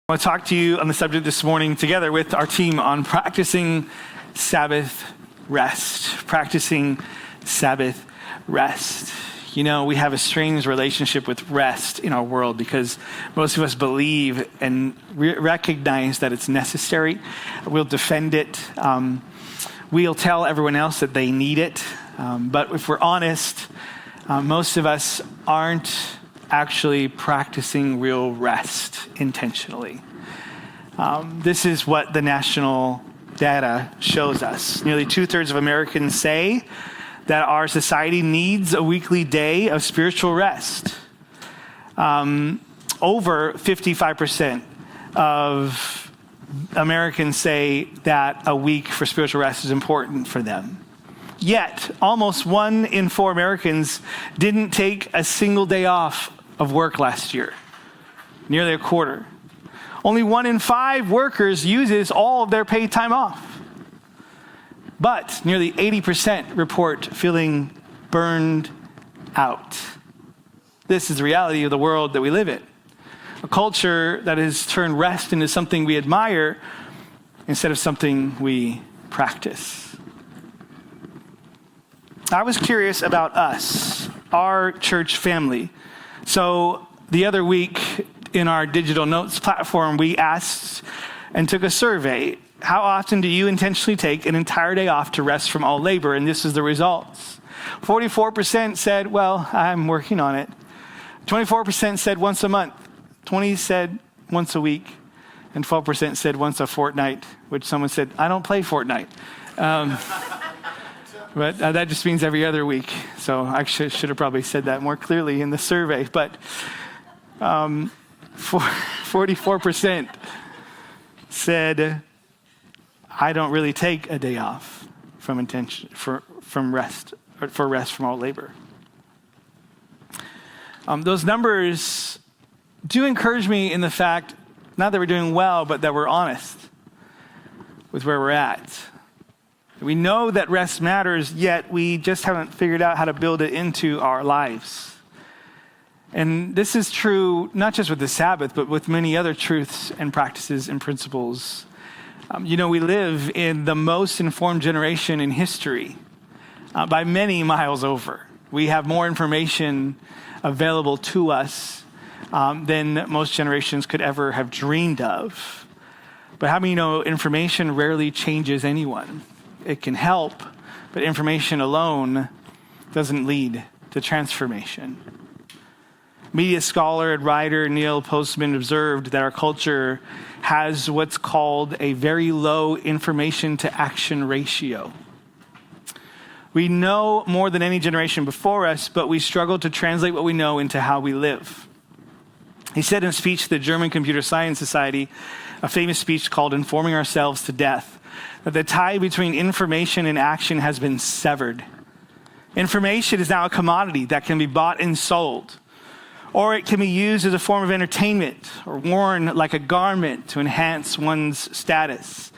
I want to talk to you on the subject this morning together with our team on practicing Sabbath rest. Practicing Sabbath rest. You know, we have a strange relationship with rest in our world because most of us believe and recognize that it's necessary. We'll defend it. We'll tell everyone else that they need it. But if we're honest, most of us aren't actually practicing real rest intentionally. This is what the national data shows us. Nearly 2/3 of Americans say that our society needs a weekly day of spiritual rest. Over 55% of Americans say that a week for spiritual rest is important for them. Yet, almost 1 in 4 Americans didn't take a single day off of work last year. Nearly a quarter. Only 1 in 5 workers uses all of their paid time off. But nearly 80% report feeling burned out. This is the reality of the world that we live in. A culture that has turned rest into something we admire instead of something we practice. I was curious about us, our church family. So the other week in our digital notes platform, we asked and took a survey. How often do you intentionally take an entire day off to rest from all labor? And this is the results. 44% said, well, I'm working on it. 24% said once a month. 20% said once a week. And 12% said once a fortnight, which someone said, I don't play Fortnite. But that just means every other week. So I should have probably said that more clearly in the survey. But 44% said, I don't really take a day off from rest from all labor. Those numbers do encourage me in the fact, not that we're doing well, but that we're honest with where we're at. We know that rest matters, yet we just haven't figured out how to build it into our lives. And this is true not just with the Sabbath, but with many other truths and practices and principles. We live in the most informed generation in history by many miles over. We have more information available to us than most generations could ever have dreamed of. But how many know information rarely changes anyone? It can help, but information alone doesn't lead to transformation. Media scholar and writer Neil Postman observed that our culture has what's called a very low information to action ratio. We know more than any generation before us, but we struggle to translate what we know into how we live. He said in a speech to the German Computer Science Society, a famous speech called Informing Ourselves to Death, that the tie between information and action has been severed. Information is now a commodity that can be bought and sold, or it can be used as a form of entertainment or worn like a garment to enhance one's status.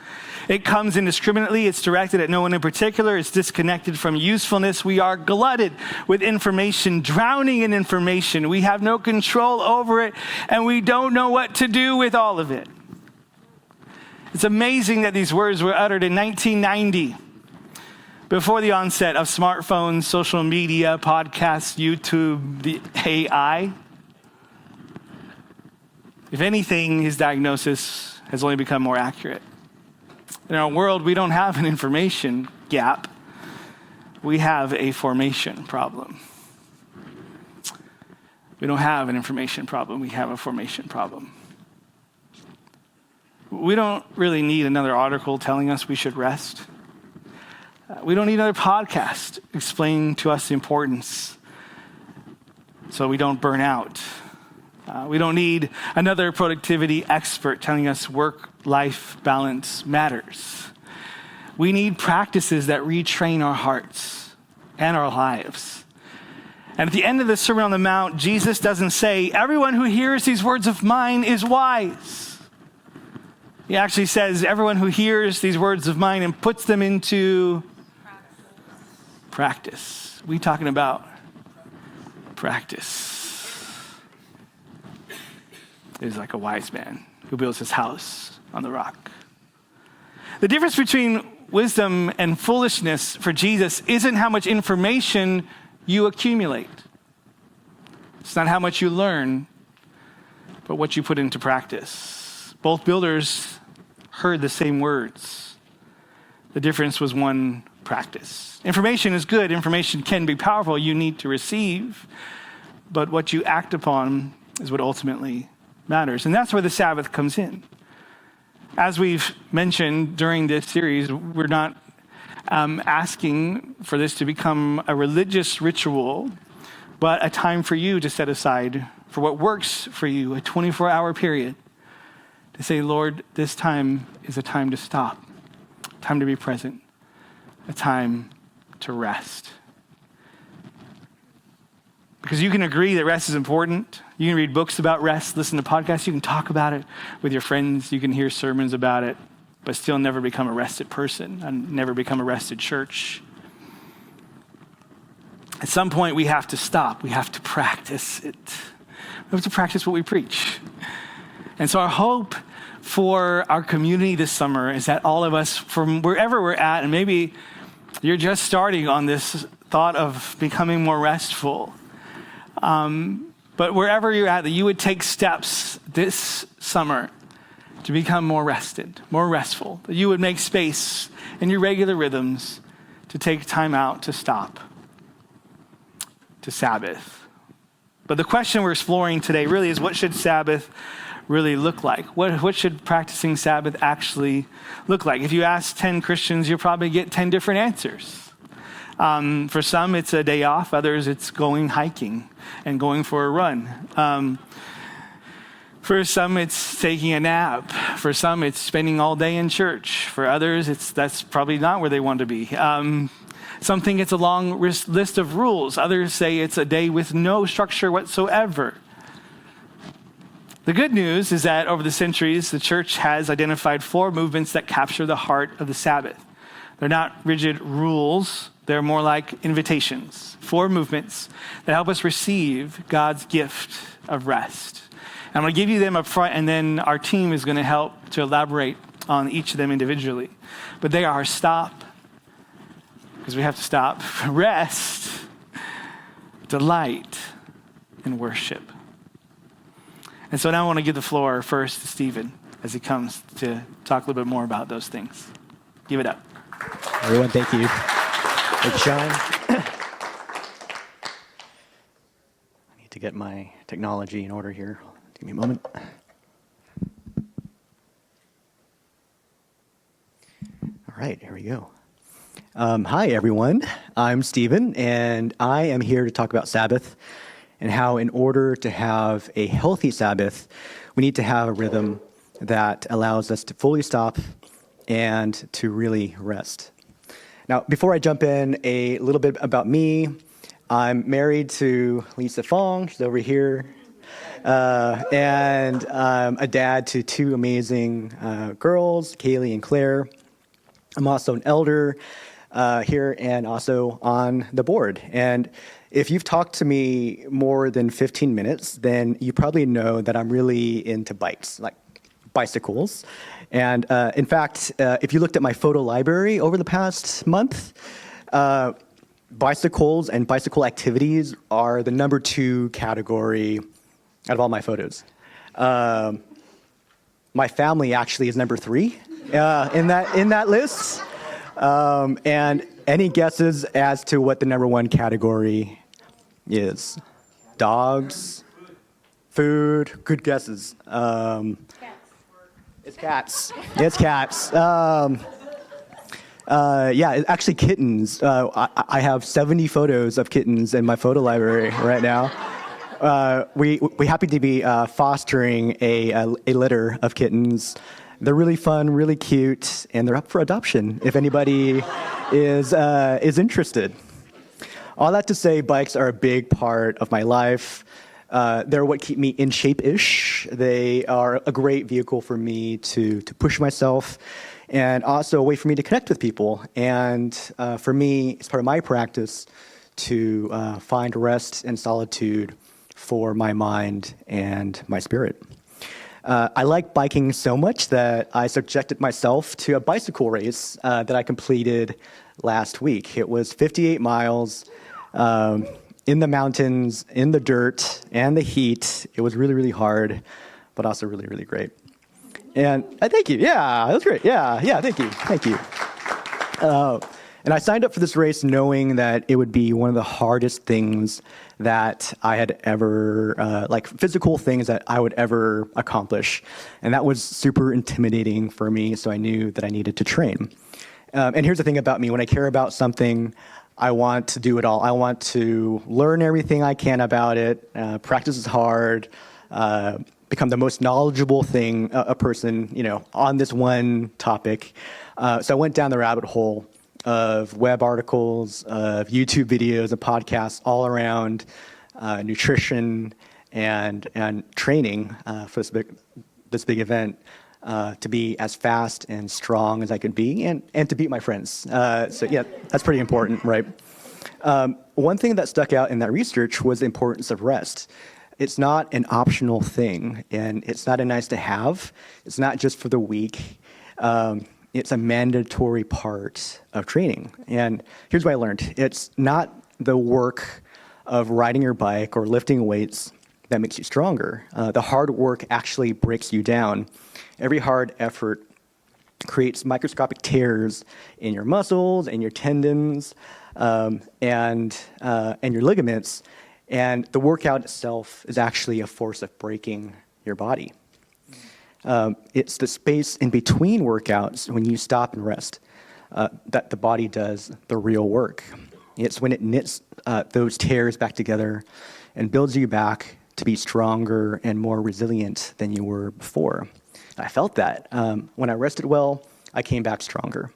It comes indiscriminately. It's directed at no one in particular. It's disconnected from usefulness. We are glutted with information, drowning in information. We have no control over it, and we don't know what to do with all of it. It's amazing that these words were uttered in 1990, before the onset of smartphones, social media, podcasts, YouTube, the AI. If anything, his diagnosis has only become more accurate. In our world, we don't have an information gap. We have a formation problem. We don't have an information problem. We have a formation problem. We don't really need another article telling us we should rest. We don't need another podcast explaining to us the importance so we don't burn out. We don't need another productivity expert telling us work-life balance matters. We need practices that retrain our hearts and our lives. And at the end of the Sermon on the Mount, Jesus doesn't say, everyone who hears these words of mine is wise. He actually says, everyone who hears these words of mine and puts them into practice. We talking about practice. Is like a wise man who builds his house on the rock. The difference between wisdom and foolishness for Jesus isn't how much information you accumulate. It's not how much you learn, but what you put into practice. Both builders heard the same words. The difference was one: practice. Information is good. Information can be powerful. You need to receive. But what you act upon is what ultimately matters. And that's where the Sabbath comes in. As we've mentioned during this series, we're not asking for this to become a religious ritual, but a time for you to set aside for what works for you, a 24-hour period, to say, Lord, this time is a time to stop, time to be present, a time to rest. Because you can agree that rest is important. You can read books about rest, listen to podcasts, you can talk about it with your friends, you can hear sermons about it, but still never become a rested person and never become a rested church. At some point, we have to stop. We have to practice it. We have to practice what we preach. And so our hope for our community this summer is that all of us, from wherever we're at, and maybe you're just starting on this thought of becoming more restful, but wherever you're at, that you would take steps this summer to become more rested, more restful, that you would make space in your regular rhythms to take time out to stop, to Sabbath. But the question we're exploring today really is, what should Sabbath really look like? What should practicing Sabbath actually look like? If you ask 10 Christians, you'll probably get 10 different answers. For some, it's a day off. Others, it's going hiking and going for a run. For some, it's taking a nap. For some, it's spending all day in church. For others, that's probably not where they want to be. Some think it's a long list of rules. Others say it's a day with no structure whatsoever. The good news is that over the centuries, the church has identified 4 movements that capture the heart of the Sabbath. They're not rigid rules. They're more like invitations. 4 movements that help us receive God's gift of rest. I'm going to give you them up front, and then our team is going to help to elaborate on each of them individually. But they are stop, because we have to stop, rest, delight, and worship. And so now I want to give the floor first to Stephen as he comes to talk a little bit more about those things. Give it up. Everyone, thank you. Thank you, Sean. I need to get my technology in order here. Give me a moment. All right, here we go. Hi, everyone. I'm Stephen, and I am here to talk about Sabbath and how in order to have a healthy Sabbath, we need to have a rhythm that allows us to fully stop and to really rest. Now, before I jump in, a little bit about me. I'm married to Lisa Fong. She's over here. And I'm a dad to 2 amazing girls, Kaylee and Claire. I'm also an elder here and also on the board. And if you've talked to me more than 15 minutes, then you probably know that I'm really into bikes, like bicycles. And in fact, if you looked at my photo library over the past month, bicycles and bicycle activities are the number 2 category out of all my photos. My family actually is number 3 in that list. And any guesses as to what the number 1 category is? Dogs, food, good guesses. It's cats. It's cats. Yeah, it's actually kittens. I have 70 photos of kittens in my photo library right now. We happen to be fostering a litter of kittens. They're really fun, really cute, and they're up for adoption if anybody is interested. All that to say, bikes are a big part of my life. They're what keep me in shape-ish. They are a great vehicle for me to push myself, and also a way for me to connect with people. And for me, it's part of my practice to find rest and solitude for my mind and my spirit. I like biking so much that I subjected myself to a bicycle race that I completed last week. It was 58 miles in the mountains, in the dirt, and the heat. It was really, really hard, but also really, really great. And thank you. Yeah, that was great. Yeah, thank you. And I signed up for this race knowing that it would be one of the hardest things that I had ever, like physical things that I would ever accomplish. And that was super intimidating for me, so I knew that I needed to train. And here's the thing about me, when I care about something, I want to do it all. I want to learn everything I can about it, practice is hard, become the most knowledgeable a person, on this one topic. So I went down the rabbit hole of web articles, of YouTube videos and podcasts all around nutrition and training for this big event to be as fast and strong as I could be and to beat my friends. So yeah, that's pretty important, right? One thing that stuck out in that research was the importance of rest. It's not an optional thing, and it's not a nice to have. It's not just for the weak. It's a mandatory part of training. And here's what I learned. It's not the work of riding your bike or lifting weights that makes you stronger. The hard work actually breaks you down. Every hard effort creates microscopic tears in your muscles and your tendons and your ligaments. And the workout itself is actually a force of breaking your body. It's the space in between workouts when you stop and rest that the body does the real work. It's when it knits those tears back together and builds you back to be stronger and more resilient than you were before. I felt that. When I rested well, I came back stronger.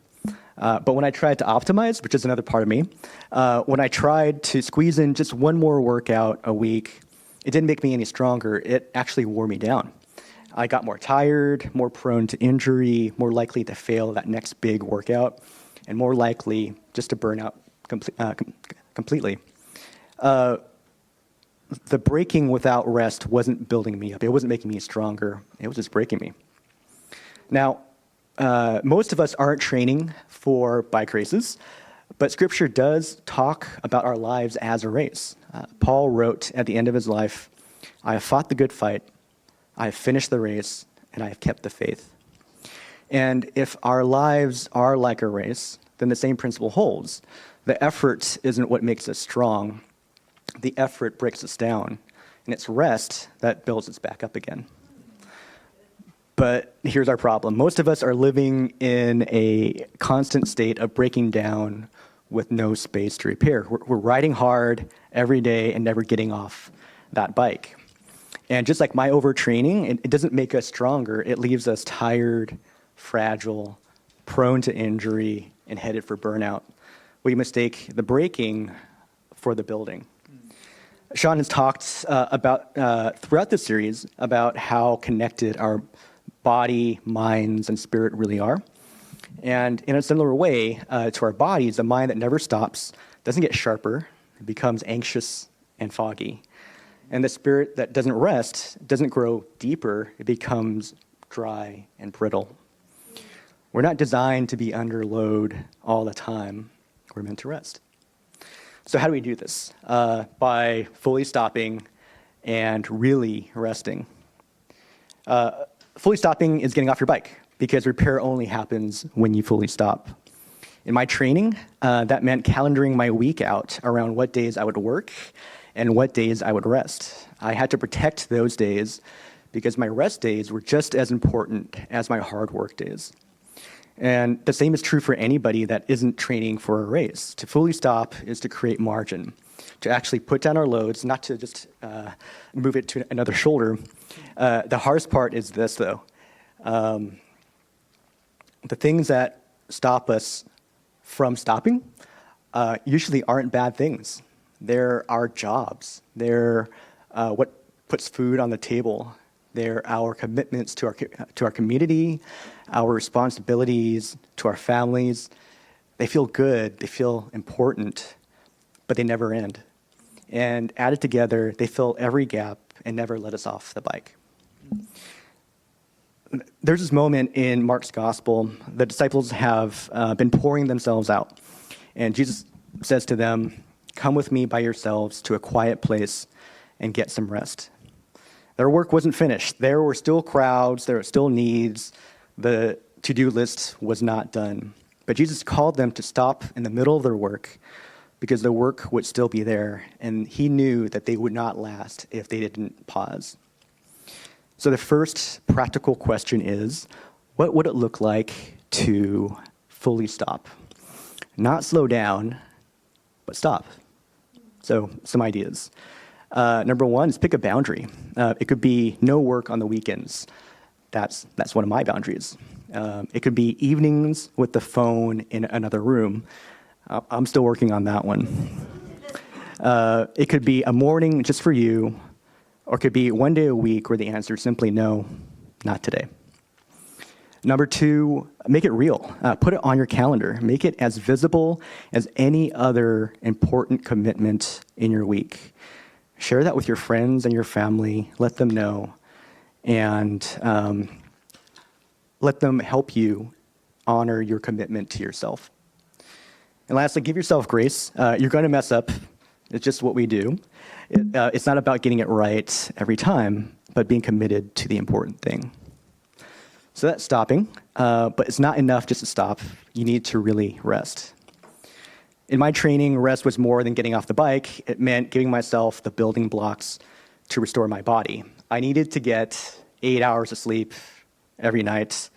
But when I tried to optimize, which is another part of me, when I tried to squeeze in just one more workout a week, it didn't make me any stronger. It actually wore me down. I got more tired, more prone to injury, more likely to fail that next big workout, and more likely just to burn out completely. The breaking without rest wasn't building me up. It wasn't making me stronger. It was just breaking me. Now, most of us aren't training for bike races, but Scripture does talk about our lives as a race. Paul wrote at the end of his life, "I have fought the good fight, I have finished the race, and I have kept the faith." And if our lives are like a race, then the same principle holds. The effort isn't what makes us strong. The effort breaks us down, and it's rest that builds us back up again. But here's our problem. Most of us are living in a constant state of breaking down with no space to repair. We're riding hard every day and never getting off that bike. And just like my overtraining, it doesn't make us stronger. It leaves us tired, fragile, prone to injury, and headed for burnout. We mistake the breaking for the building. Sean has talked about throughout this series about how connected our body, minds, and spirit really are. And in a similar way to our bodies, a mind that never stops doesn't get sharper, it becomes anxious and foggy. And the spirit that doesn't rest doesn't grow deeper, it becomes dry and brittle. We're not designed to be under load all the time. We're meant to rest. So how do we do this? By fully stopping and really resting. Fully stopping is getting off your bike because repair only happens when you fully stop. In my training, that meant calendaring my week out around what days I would work and what days I would rest. I had to protect those days because my rest days were just as important as my hard work days. And the same is true for anybody that isn't training for a race. To fully stop is to create margin, to actually put down our loads, not to just move it to another shoulder. The hardest part is this, though. The things that stop us from stopping usually aren't bad things. They're our jobs. They're what puts food on the table. They're our commitments to our community, our responsibilities to our families. They feel good, they feel important, but they never end. And added together, they fill every gap and never let us off the bike. there's this moment in Mark's gospel. The disciples have been pouring themselves out. And Jesus says to them, "Come with me by yourselves to a quiet place and get some rest." Their work wasn't finished. There were still crowds. There were still needs. The to-do list was not done. But Jesus called them to stop in the middle of their work because the work would still be there. And he knew that they would not last if they didn't pause. So the first practical question is, what would it look like to fully stop? Not slow down, but stop. So some ideas. Number one is pick a boundary. It could be no work on the weekends. That's one of my boundaries. It could be evenings with the phone in another room. I'm still working on that one. It could be a morning just for you, or it could be one day a week where the answer is simply no, not today. Number two, make it real. Put it on your calendar. Make it as visible as any other important commitment in your week. Share that with your friends and your family. Let them know. And let them help you honor your commitment to yourself. And lastly, give yourself grace. You're going to mess up. It's just what we do. It's not about getting it right every time, but being committed to the important thing. So that's stopping, but it's not enough just to stop. You need to really rest. In my training, rest was more than getting off the bike. It meant giving myself the building blocks to restore my body. I needed to get 8 hours of sleep every night.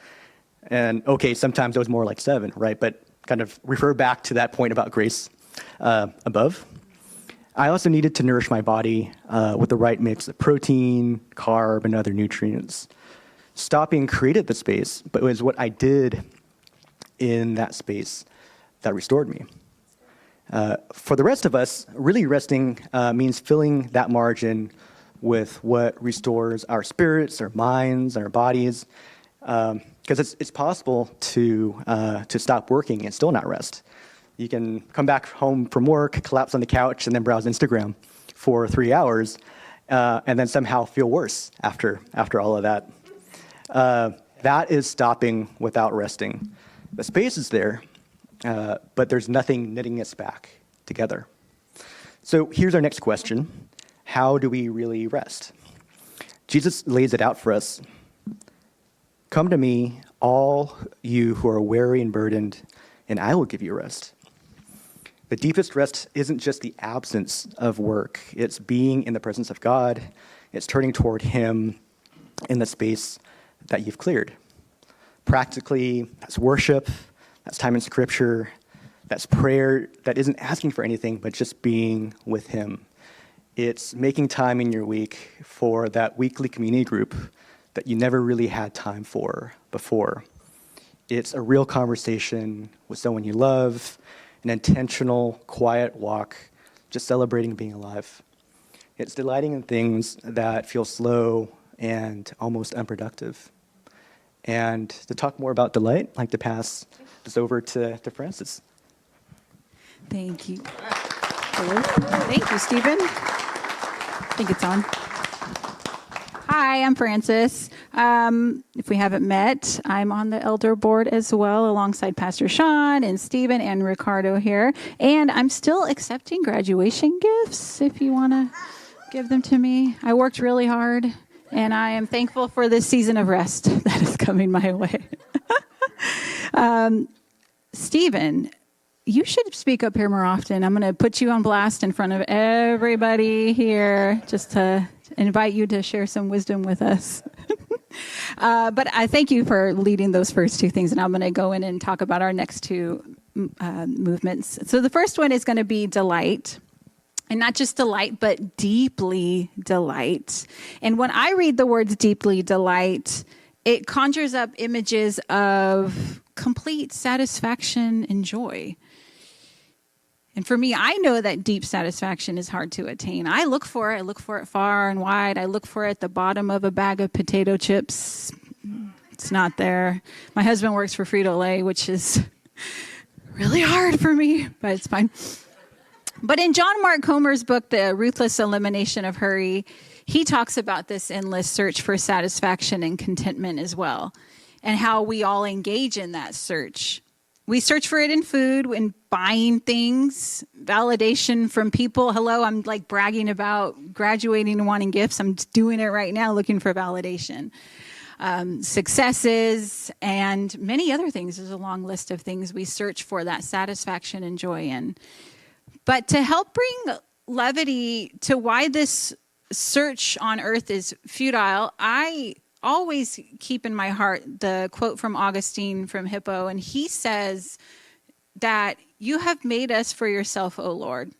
And okay, sometimes it was more like 7, right? But kind of refer back to that point about grace above. I also needed to nourish my body with the right mix of protein, carb, and other nutrients. Stopping created the space, but it was what I did in that space that restored me. For the rest of us, really resting means filling that margin with what restores our spirits, our minds, our bodies, because it's possible to stop working and still not rest. You can come back home from work, collapse on the couch, and then browse Instagram for 3 hours, and then somehow feel worse after all of that. That is stopping without resting. The space is there, but there's nothing knitting us back together. So here's our next question. How do we really rest? Jesus lays it out for us. Come to me, all you who are weary and burdened, and I will give you rest. The deepest rest isn't just the absence of work. It's being in the presence of God. It's turning toward him in the space that you've cleared. Practically, that's worship, that's time in scripture, that's prayer that isn't asking for anything, but just being with him. It's making time in your week for that weekly community group that you never really had time for before. It's a real conversation with someone you love, an intentional, quiet walk, just celebrating being alive. It's delighting in things that feel slow and almost unproductive. And to talk more about delight, I'd like to pass this over to Francis. Thank you. Hello. Thank you, Stephen. I think it's on. Hi, I'm Francis. If we haven't met, I'm on the elder board as well, alongside Pastor Sean and Stephen and Ricardo here. And I'm still accepting graduation gifts, if you want to give them to me. I worked really hard, and I am thankful for this season of rest that is coming my way. Stephen, you should speak up here more often. I'm going to put you on blast in front of everybody here just to invite you to share some wisdom with us. But I thank you for leading those first two things, and I'm going to go in and talk about our next two movements. So the first one is going to be delight. And not just delight, but deeply delight. And when I read the words deeply delight, it conjures up images of complete satisfaction and joy. And for me, I know that deep satisfaction is hard to attain. I look for it. I look for it far and wide. I look for it at the bottom of a bag of potato chips. It's not there. My husband works for Frito-Lay, which is really hard for me, but it's fine. But in John Mark Comer's book, The Ruthless Elimination of Hurry, he talks about this endless search for satisfaction and contentment as well, and how we all engage in that search. We search for it in food, in buying things, validation from people. Hello, I'm like bragging about graduating and wanting gifts. I'm doing it right now, looking for validation. Successes, and many other things. There's a long list of things we search for that satisfaction and joy in. But to help bring levity to why this search on earth is futile, I always keep in my heart the quote from Augustine from Hippo, and he says that you have made us for yourself, O Lord,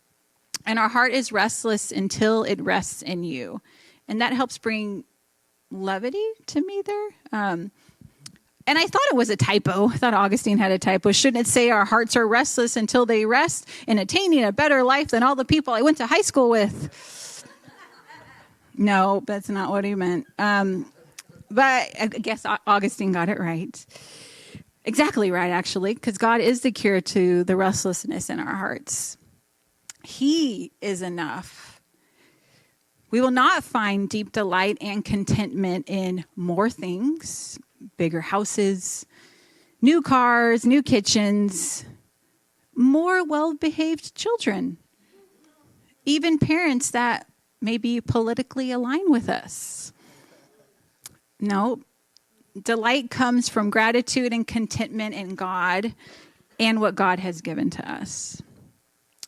and our heart is restless until it rests in you. And that helps bring levity to me there. And I thought it was a typo. I thought Augustine had a typo. Shouldn't it say our hearts are restless until they rest in attaining a better life than all the people I went to high school with? No, that's not what he meant. But I guess Augustine got it right. Exactly right, actually, because God is the cure to the restlessness in our hearts. He is enough. We will not find deep delight and contentment in more things, bigger houses, new cars, new kitchens, more well-behaved children, even parents that maybe politically align with us. No, delight comes from gratitude and contentment in God and what God has given to us.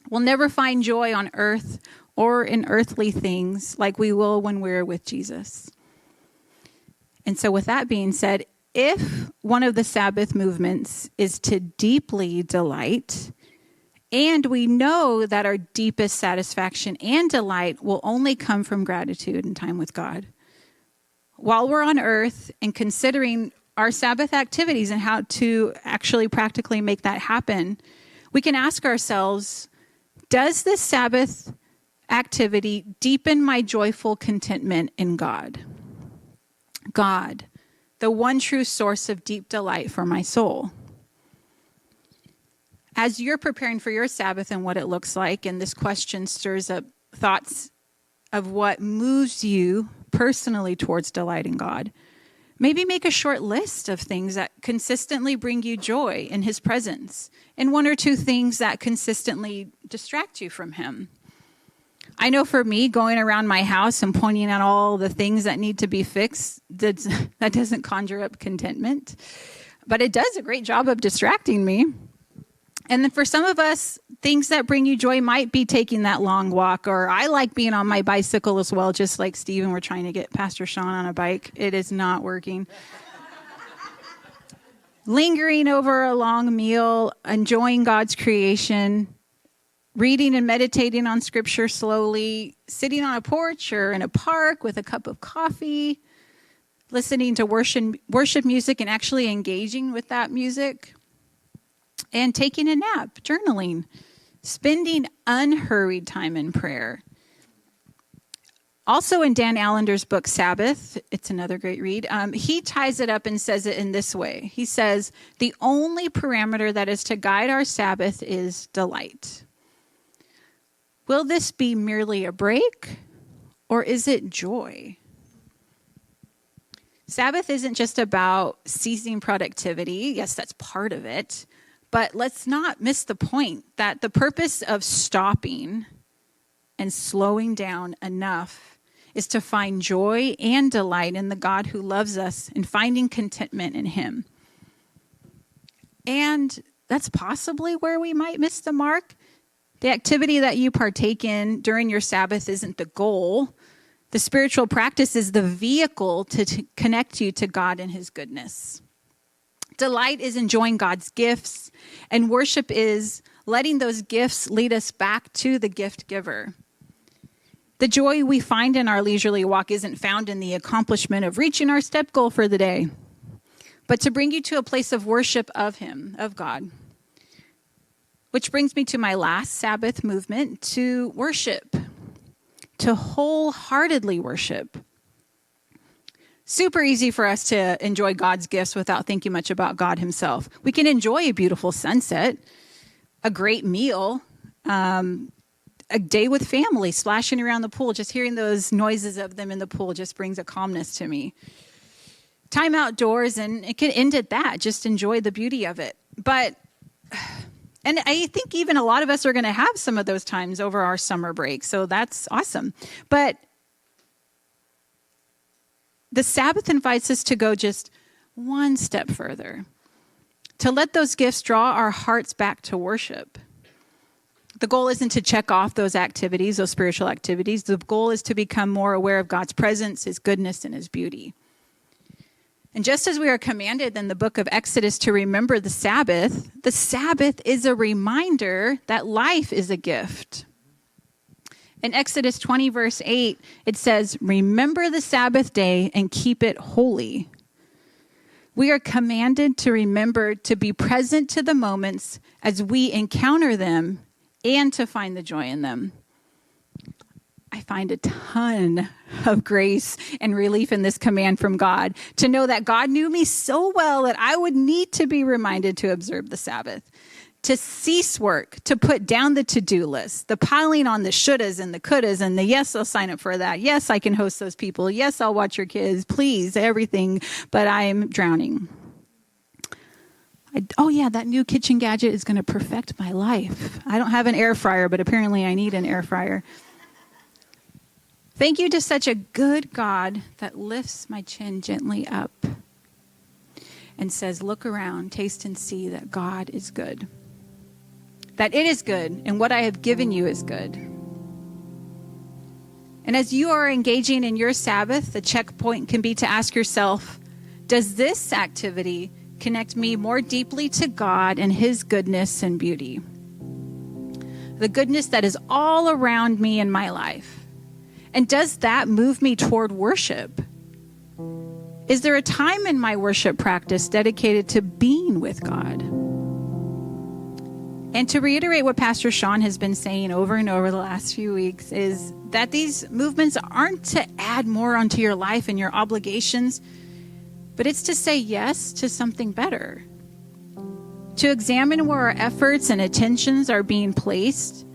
We'll never find joy on earth or in earthly things like we will when we're with Jesus. And so with that being said, if one of the Sabbath movements is to deeply delight, and we know that our deepest satisfaction and delight will only come from gratitude and time with God, while we're on earth and considering our Sabbath activities and how to actually practically make that happen, we can ask ourselves, does this Sabbath activity deepen my joyful contentment in God? God, the one true source of deep delight for my soul. As you're preparing for your Sabbath and what it looks like, and this question stirs up thoughts of what moves you personally towards delighting God, maybe make a short list of things that consistently bring you joy in his presence, and one or two things that consistently distract you from him. I know for me, going around my house and pointing out all the things that need to be fixed, that doesn't conjure up contentment, but it does a great job of distracting me. And then for some of us, things that bring you joy might be taking that long walk, or I like being on my bicycle as well, just like Stephen. We're trying to get Pastor Sean on a bike. It is not working. Lingering over a long meal, enjoying God's creation, reading and meditating on scripture slowly, sitting on a porch or in a park with a cup of coffee, listening to worship music and actually engaging with that music, and taking a nap, journaling, spending unhurried time in prayer. Also in Dan Allender's book, Sabbath, it's another great read, he ties it up and says it in this way. He says, the only parameter that is to guide our Sabbath is delight. Will this be merely a break, or is it joy? Sabbath isn't just about ceasing productivity. Yes, that's part of it. But let's not miss the point that the purpose of stopping and slowing down enough is to find joy and delight in the God who loves us and finding contentment in him. And that's possibly where we might miss the mark. The activity that you partake in during your Sabbath isn't the goal. The spiritual practice is the vehicle to connect you to God and his goodness. Delight is enjoying God's gifts, and worship is letting those gifts lead us back to the gift giver. The joy we find in our leisurely walk isn't found in the accomplishment of reaching our step goal for the day, but to bring you to a place of worship of him, of God. Which brings me to my last Sabbath movement, to worship, to wholeheartedly worship. Super easy for us to enjoy God's gifts without thinking much about God himself. We can enjoy a beautiful sunset, a great meal, a day with family, splashing around the pool. Just hearing those noises of them in the pool just brings a calmness to me. Time outdoors, and it can end at that. Just enjoy the beauty of it. And I think even a lot of us are going to have some of those times over our summer break. So that's awesome. But the Sabbath invites us to go just one step further, to let those gifts draw our hearts back to worship. The goal isn't to check off those activities, those spiritual activities. The goal is to become more aware of God's presence, his goodness, and his beauty. And just as we are commanded in the book of Exodus to remember the Sabbath is a reminder that life is a gift. In Exodus 20, verse 8, it says, "Remember the Sabbath day and keep it holy." We are commanded to remember to be present to the moments as we encounter them and to find the joy in them. I find a ton of grace and relief in this command from God, to know that God knew me so well that I would need to be reminded to observe the Sabbath, to cease work, to put down the to-do list, the piling on the shouldas and the couldas and the yes, I'll sign up for that. Yes, I can host those people. Yes, I'll watch your kids. Please, everything, but I am drowning. That new kitchen gadget is going to perfect my life. I don't have an air fryer, but apparently I need an air fryer. Thank you to such a good God that lifts my chin gently up and says, look around, taste and see that God is good. That it is good, and what I have given you is good. And as you are engaging in your Sabbath, the checkpoint can be to ask yourself, does this activity connect me more deeply to God and his goodness and beauty? The goodness that is all around me in my life. And does that move me toward worship? Is there a time in my worship practice dedicated to being with God? And to reiterate what Pastor Sean has been saying over and over the last few weeks, is that these movements aren't to add more onto your life and your obligations, but it's to say yes to something better. To examine where our efforts and attentions are being placed,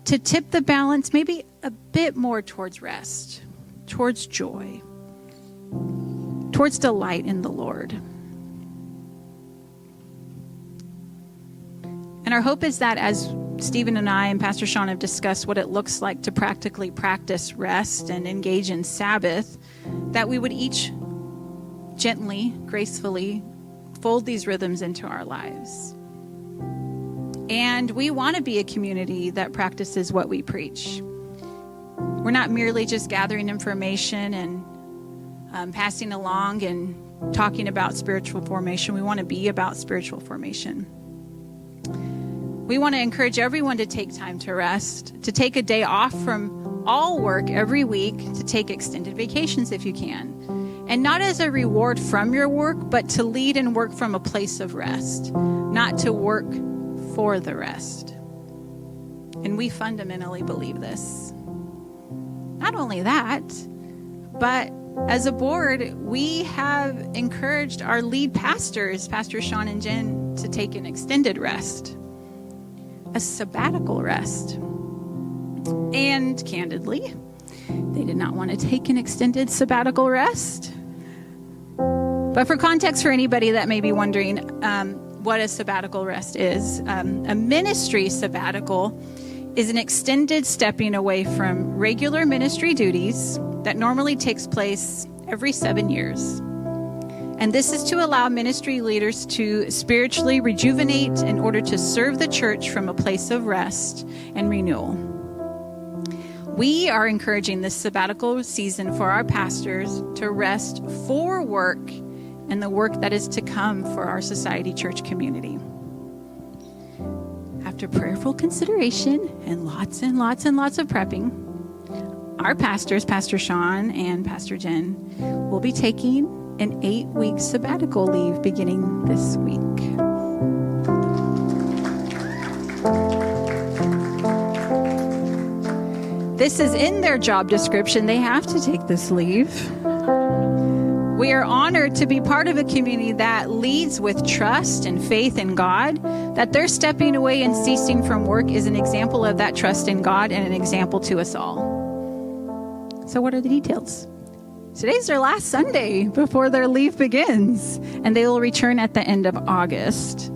to tip the balance maybe a bit more towards rest, towards joy, towards delight in the Lord. And our hope is that as Stephen and I and Pastor Sean have discussed what it looks like to practically practice rest and engage in Sabbath, that we would each gently, gracefully fold these rhythms into our lives. And we want to be a community that practices what we preach. We're not merely just gathering information and passing along and talking about spiritual formation. We want to be about spiritual formation. We want to encourage everyone to take time to rest, to take a day off from all work every week, to take extended vacations if you can. And not as a reward from your work, but to lead and work from a place of rest, not to work for the rest. And we fundamentally believe this. Not only that, but as a board, we have encouraged our lead pastors, Pastor Sean and Jen, to take an extended rest, a sabbatical rest. And candidly, they did not want to take an extended sabbatical rest. But for context, for anybody that may be wondering what a sabbatical rest is, a ministry sabbatical is an extended stepping away from regular ministry duties that normally takes place every 7 years. And this is to allow ministry leaders to spiritually rejuvenate in order to serve the church from a place of rest and renewal. We are encouraging this sabbatical season for our pastors to rest for work and the work that is to come for our Society Church community. After prayerful consideration and lots of prepping, our pastors, Pastor Sean and Pastor Jen, will be taking an 8-week sabbatical leave beginning this week. This is in their job description. They have to take this leave, We are honored to be part of a community that leads with trust and faith in God, that their stepping away and ceasing from work is an example of that trust in God and an example to us all. So what are the details? Today's their last Sunday before their leave begins, and they will return at the end of August.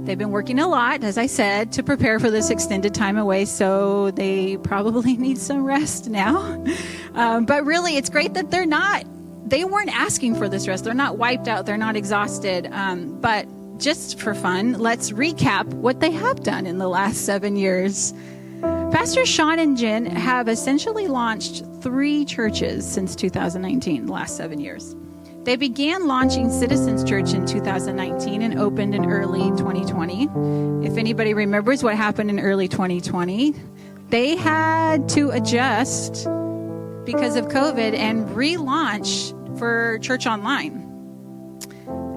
They've been working a lot, as I said, to prepare for this extended time away, so they probably need some rest now. But really, it's great that they weren't asking for this rest. They're not wiped out. They're not exhausted. But just for fun, let's recap what they have done in the last 7 years. Pastors Sean and Jen have essentially launched 3 churches since 2019, the last 7 years. They began launching Citizens Church in 2019 and opened in early 2020. If anybody remembers what happened in early 2020, they had to adjust because of COVID and relaunch for Church Online.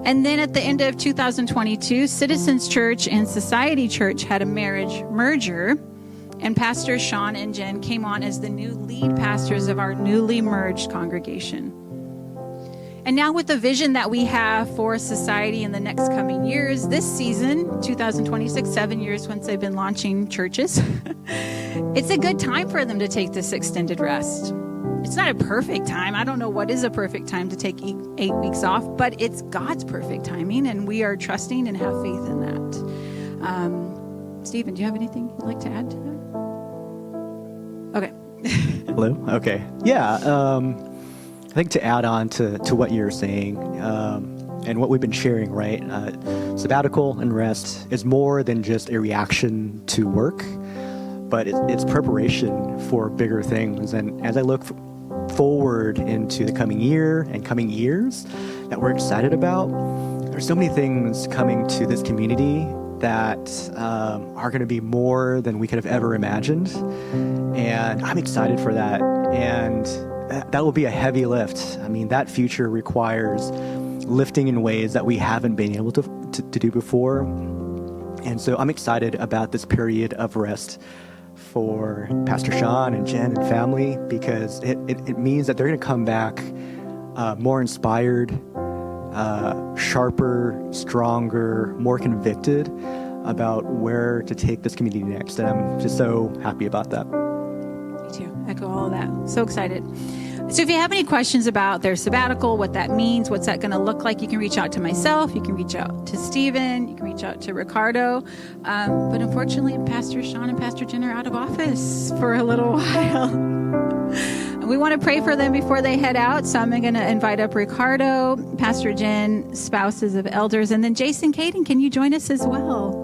And then at the end of 2022, Citizens Church and Society Church had a marriage merger, and Pastors Sean and Jen came on as the new lead pastors of our newly merged congregation. And now with the vision that we have for society in the next coming years, this season, 2026, 7 years once they've been launching churches, it's a good time for them to take this extended rest. It's not a perfect time. I don't know what is a perfect time to take 8 weeks off, but it's God's perfect timing, and we are trusting and have faith in that. Stephen, do you have anything you'd like to add to that? Okay. Hello? Okay. Yeah. I think to add on to what you're saying and what we've been sharing, right? Sabbatical and rest is more than just a reaction to work, but it's preparation for bigger things. And as I look forward into the coming year and coming years that we're excited about, there's so many things coming to this community that are going to be more than we could have ever imagined. And I'm excited for that. And that will be a heavy lift. I mean, that future requires lifting in ways that we haven't been able to do before. And so I'm excited about this period of rest for Pastor Sean and Jen and family, because it means that they're going to come back more inspired, sharper, stronger, more convicted about where to take this community next. And I'm just so happy about that. Me too. Echo all of that. So excited. So if you have any questions about their sabbatical, what that means, what's that going to look like, you can reach out to myself, you can reach out to Stephen, you can reach out to Ricardo. But unfortunately, Pastor Sean and Pastor Jen are out of office for a little while. We want to pray for them before they head out. So I'm going to invite up Ricardo, Pastor Jen, spouses of elders, and then Jason Caden, can you join us as well?